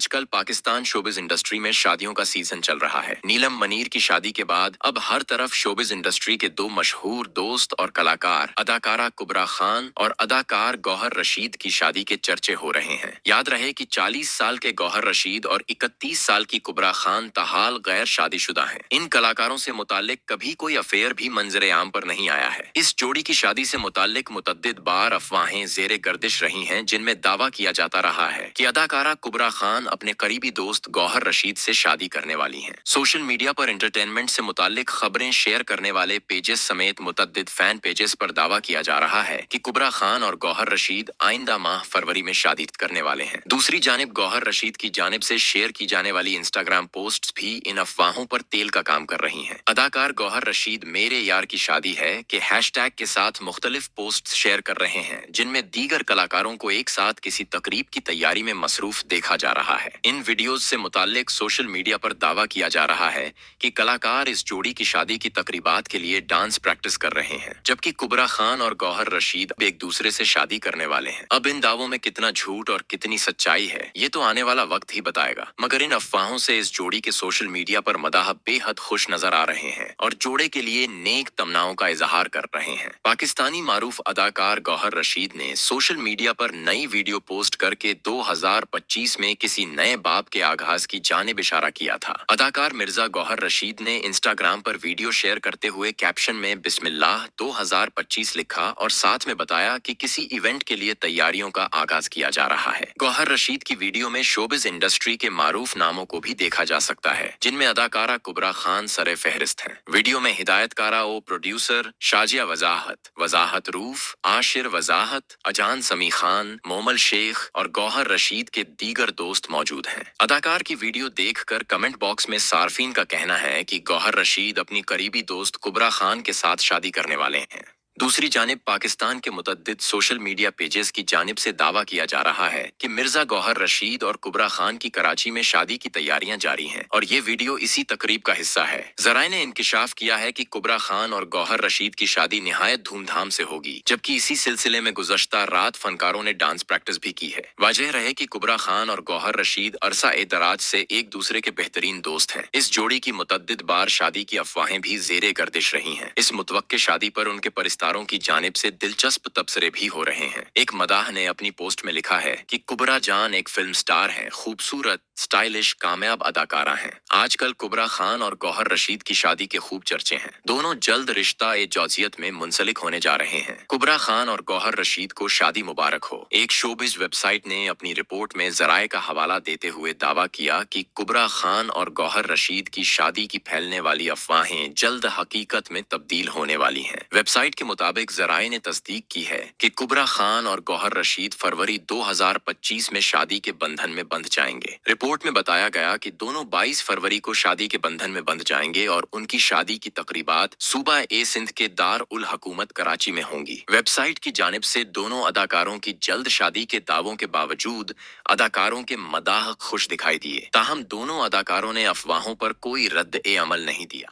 आजकल Pakistan showbiz industry में शादियों का सीजन चल रहा है। नीलम मनीर की शादी के बाद अब हर तरफ शोबिज इंडस्ट्री के दो मशहूर दोस्त और कलाकार अदाकारा कुबरा खान और अदाकार गौहर रशीद की शादी के चर्चे हो रहे हैं। याद रहे कि 40 साल के गौहर रशीद और 31 साल की कुबरा खान ताहाल गैर शादीशुदा हैं। इन कलाकारों से मुतालिक कभी कोई अफेयर भी मंजरे आम पर नहीं आया है। इस जोड़ी की शादी से मुतालिक मुतद्दिद बार अफवाहें जेरे गर्दिश रही हैं, जिनमें दावा किया जाता रहा है कि अदाकारा कुबरा खान अपने करीबी दोस्त गौहर रशीद से शादी करने वाली हैं। सोशल मीडिया पर एंटरटेनमेंट से मुतालिक खबरें शेयर करने वाले पेजेस समेत मुतद्दिद फैन पेजेस पर दावा किया जा रहा है कि कुबरा खान और गौहर रशीद आइंदा माह फरवरी में शादी करने वाले हैं। दूसरी जानिब गौहर रशीद की जानिब से शेयर की जाने वाली इंस्टाग्राम पोस्ट्स भी इन अफवाहों पर तेल का काम कर रही हैं। अदाकार गौहर रशीद मेरे यार की शादी है के हैशटैग के साथ मुख्तलिफ पोस्ट्स शेयर कर रहे हैं, जिनमें दीगर कलाकारों को एक साथ किसी तकरीब की तैयारी में मसरूफ देखा जा रहा है। इन वीडियोज से मुतालिक सोशल मीडिया पर दावा किया जा रहा है कि कलाकार इस जोड़ी की शादी की तकरीबात के लिए डांस प्रैक्टिस कर रहे हैं, जबकि कुबरा खान और गौहर रशीद एक दूसरे से शादी करने वाले हैं। अब इन दावों में कितना झूठ और कितनी सच्चाई है, ये तो आने वाला वक्त ही बताएगा। मगर इन अफवाहों से इस जोड़ी के सोशल मीडिया पर मदाह बेहद खुश नजर आ रहे हैं और जोड़े के लिए नेक तमन्नाओं का इजहार कर रहे हैं। पाकिस्तानी मारूफ अदाकार गौहर रशीद ने सोशल मीडिया पर नई वीडियो पोस्ट करके 2025 में किसी नए बाब के आगाज की जानिब इशारा किया था। अदाकार मिर्जा गौहर रशीद ने इंस्टाग्राम पर वीडियो शेयर करते हुए कैप्शन में बिस्मिल्लाह 2025 लिखा और साथ में बताया कि किसी इवेंट के लिए तैयारियों का आगाज किया जा रहा है। गौहर रशीद की वीडियो में शोबिज इंडस्ट्री के मारूफ नामों को भी देखा जा सकता है, जिनमें अदाकारा कुबरा खान सरे फहरिस्त हैं। वीडियो में हिदायतकारा ओ प्रोड्यूसर शाजिया वजाहत रूफ, आशिर वजाहत, अजान समी खान, मोमल शेख और गौहर रशीद के दीगर दोस्त मौजूद हैं। अदाकार की वीडियो देखकर कमेंट बॉक्स में सार्फिन का कहना है कि गौहर रशीद अपनी करीबी दोस्त कुबरा खान के साथ शादी करने वाले हैं। दूसरी जानिब पाकिस्तान के मुतद्दिद सोशल मीडिया पेजेस की जानिब से दावा किया जा रहा है कि मिर्जा गौहर रशीद और कुबरा खान की कराची में शादी की तैयारियां जारी हैं और ये वीडियो इसी तकरीब का हिस्सा है। जराए ने इंकिशाफ किया है कि कुबरा खान और गौहर रशीद की शादी निहायत धूमधाम से होगी, जबकि इसी सिलसिले में गुज़श्ता रात फनकारों ने डांस प्रैक्टिस भी की है। वाजह रहे कि कुबरा खान और गौहर रशीद अरसा ए दराज से एक दूसरे के बेहतरीन दोस्त हैं। इस जोड़ी की मुतद्दिद बार शादी की अफवाहें भी जेरे गर्दिश रही हैं। इस मुतवक्के शादी पर उनके परिस्तारों की जानिब से दिलचस्प तबसरे भी हो रहे हैं। एक मदाह ने अपनी पोस्ट में लिखा है कि कुबरा जान एक फिल्म स्टार हैं, खूबसूरत, स्टाइलिश, कामयाब अदाकारा हैं। आजकल कुबरा खान और गौहर रशीद की शादी के खूब चर्चे हैं। दोनों जल्द रिश्ता ए जौजियत में मुंसलिक होने जा रहे हैं। कुबरा खान और गौहर रशीद को शादी मुबारक हो। एक शोबिज वेबसाइट ने अपनी रिपोर्ट में जराए का हवाला देते हुए दावा किया कि कुबरा खान और गौहर रशीद की शादी की फैलने वाली अफवाहें जल्द हकीकत में तब्दील होने वाली हैं। वेबसाइट के मुताबिक जराए ने तस्दीक की है कि कुबरा खान और गौहर रशीद फरवरी 2025 में शादी के बंधन में बंध जाएंगे। रिपोर्ट में बताया गया कि दोनों 22 फरवरी को शादी के बंधन में बंध जाएंगे और उनकी शादी की तकरीबात सूबा ए सिंध के दार उल हुकूमत कराची में होंगी। वेबसाइट की जानिब से दोनों अदाकारों की जल्द शादी के दावों के बावजूद अदाकारों के मदाह खुश दिखाई दिए, ताहम दोनों अदाकारों ने अफवाहों पर कोई रद्द ए अमल नहीं दिया।